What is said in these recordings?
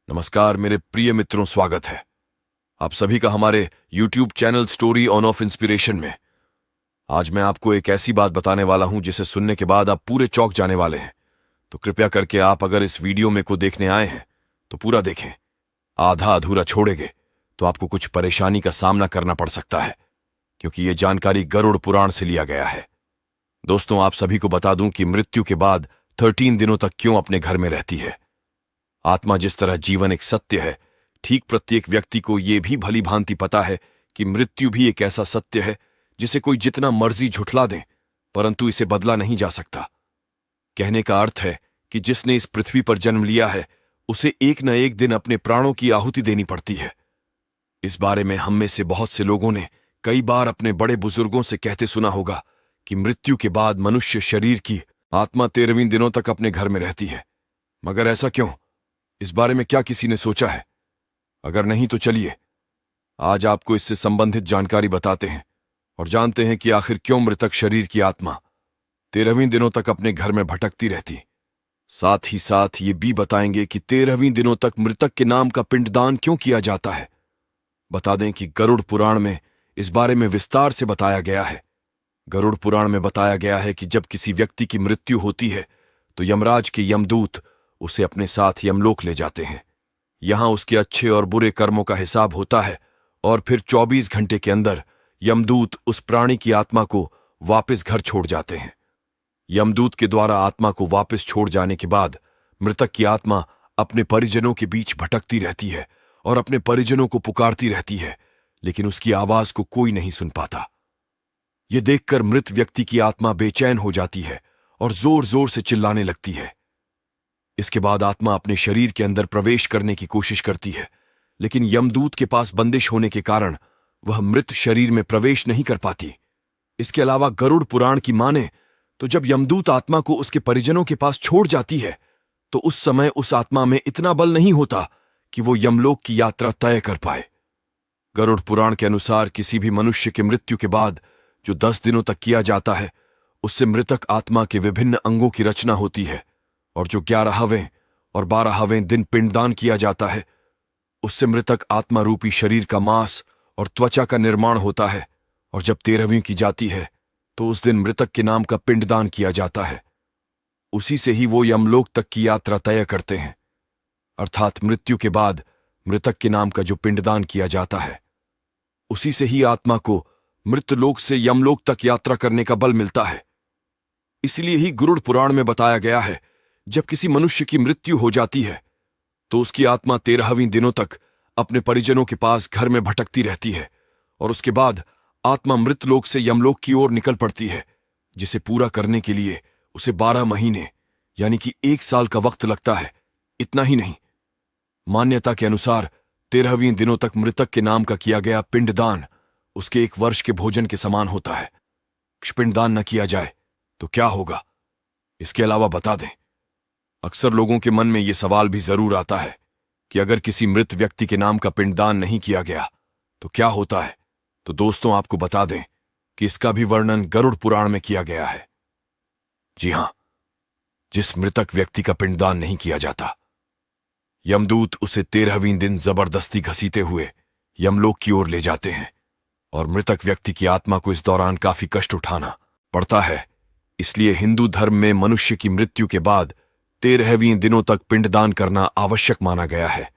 नमस्कार मेरे प्रिय मित्रों, स्वागत है आप सभी का हमारे YouTube channel story on off inspiration में। आज मैं आपको एक ऐसी बात बताने वाला हूं जिसे सुनने के बाद आप पूरे चौंक जाने वाले हैं। तो कृपया करके आप अगर इस वीडियो में को देखने आए हैं तो पूरा देखें। आधा अधूरा छोड़ेंगे तो आपको कुछ परेशानी का सामना करना पड़ सकता है, क्योंकि यह जानकारी गरुड़ पुराण से लिया गया है। दोस्तों, आप सभी को बता दूं कि मृत्यु के बाद 13 दिनों तक क्यों अपने घर में रहती है। आत्मा जिस तरह जीवन एक सत्य है, ठीक प्रत्येक व्यक्ति को यह भी भली भांति पता है कि मृत्यु भी एक ऐसा सत्य है जिसे कोई जितना मर्जी झुठला दे, परंतु इसे बदला नहीं जा सकता। कहने का अर्थ है कि जिसने इस पृथ्वी पर जन्म लिया है उसे एक न एक दिन अपने प्राणों की आहुति देनी पड़ती है। इस बारे में हम में से बहुत से लोगों ने कई बार अपने बड़े बुजुर्गों से कहते सुना होगा कि मृत्यु के बाद मनुष्य शरीर की आत्मा 13 दिनों तक अपने घर में रहती है। मगर ऐसा क्यों? इस बारे में क्या किसी ने सोचा है? अगर नहीं तो चलिए आज आपको इससे संबंधित जानकारी बताते हैं और जानते हैं कि आखिर क्यों मृतक शरीर की आत्मा 13 दिनों तक अपने घर में भटकती रहती। साथ ही साथ ये भी बताएंगे कि 13 दिनों तक मृतक के नाम का पिंडदान क्यों किया जाता है। बता दें कि गरुड़ पुराण में इस बारे में विस्तार से बताया गया है। गरुड़ पुराण में बताया गया है कि जब किसी व्यक्ति की मृत्यु होती है तो यमराज के यमदूत उसे अपने साथ यमलोक ले जाते हैं। यहां उसके अच्छे और बुरे कर्मों का हिसाब होता है और फिर 24 घंटे के अंदर यमदूत उस प्राणी की आत्मा को वापस घर छोड़ जाते हैं। यमदूत के द्वारा आत्मा को वापस छोड़ जाने के बाद मृतक की आत्मा अपने परिजनों के बीच भटकती रहती है और अपने परिजनों को पुकारती रहती है, लेकिन उसकी आवाज को कोई नहीं सुन पाता। यह देखकर मृत व्यक्ति की आत्मा बेचैन हो जाती है और जोर जोर से चिल्लाने लगती है। इसके बाद आत्मा अपने शरीर के अंदर प्रवेश करने की कोशिश करती है, लेकिन यमदूत के पास बंदिश होने के कारण वह मृत शरीर में प्रवेश नहीं कर पाती। इसके अलावा गरुड़ पुराण की माने तो जब यमदूत आत्मा को उसके परिजनों के पास छोड़ जाती है तो उस समय उस आत्मा में इतना बल नहीं होता कि वो यमलोक की यात्रा तय कर पाए। गरुड़ पुराण के अनुसार किसी भी मनुष्य की मृत्यु के बाद जो 10 दिनों तक किया जाता है उससे मृतक आत्मा के विभिन्न अंगों की रचना होती है, और जो 11वें और 12वें दिन पिंडदान किया जाता है उससे मृतक आत्मा रूपी शरीर का मांस और त्वचा का निर्माण होता है। और जब 13वीं की जाती है तो उस दिन मृतक के नाम का पिंडदान किया जाता है। उसी से ही वो यमलोक तक की यात्रा तय करते हैं। अर्थात मृत्यु के बाद मृतक के नाम का जो पिंडदान किया जाता है उसी से ही आत्मा को मृतलोक से यमलोक तक यात्रा करने का बल मिलता है। इसलिए ही गरुड़ पुराण में बताया गया है जब किसी मनुष्य की मृत्यु हो जाती है तो उसकी आत्मा 13वीं दिनों तक अपने परिजनों के पास घर में भटकती रहती है और उसके बाद आत्मा मृतलोक से यमलोक की ओर निकल पड़ती है, जिसे पूरा करने के लिए उसे 12 महीने यानी कि 1 साल का वक्त लगता है। इतना ही नहीं, मान्यता के अनुसार 13वीं दिनों तक मृतक के नाम का किया गया पिंडदान उसके 1 वर्ष के भोजन के समान होता है। पिंडदान न किया जाए तो क्या होगा, इसके अलावा बता दें। अक्सर लोगों के मन में यह सवाल भी जरूर आता है कि अगर किसी मृत व्यक्ति के नाम का पिंडदान नहीं किया गया तो क्या होता है। तो दोस्तों, आपको बता दें कि इसका भी वर्णन गरुड़ पुराण में किया गया है। जी हां, जिस मृतक व्यक्ति का पिंडदान नहीं किया जाता यमदूत उसे 13वीं दिन जबरदस्ती घसीटे हुए यमलोक की ओर ले जाते हैं और मृतक व्यक्ति की आत्मा को इस दौरान काफी कष्ट उठाना पड़ता है। इसलिए हिंदू धर्म में मनुष्य की मृत्यु के बाद 13वीं दिनों तक पिंडदान करना आवश्यक माना गया है।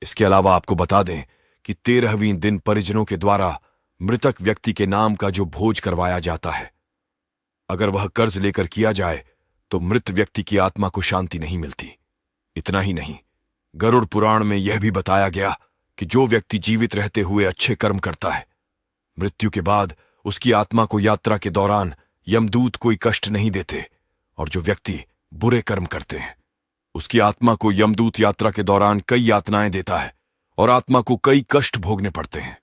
इसके अलावा आपको बता दें कि 13वीं दिन परिजनों के द्वारा मृतक व्यक्ति के नाम का जो भोज करवाया जाता है, अगर वह कर्ज लेकर किया जाए तो मृत व्यक्ति की आत्मा को शांति नहीं मिलती। इतना ही नहीं, गरुड़ पुराण में यह भी बताया गया कि जो व्यक्ति जीवित रहते हुए अच्छे कर्म करता है, मृत्यु के बाद उसकी आत्मा को यात्रा के दौरान यमदूत कोई कष्ट नहीं देते, और जो व्यक्ति बुरे कर्म करते हैं उसकी आत्मा को यमदूत यात्रा के दौरान कई यातनाएं देता है और आत्मा को कई कष्ट भोगने पड़ते हैं।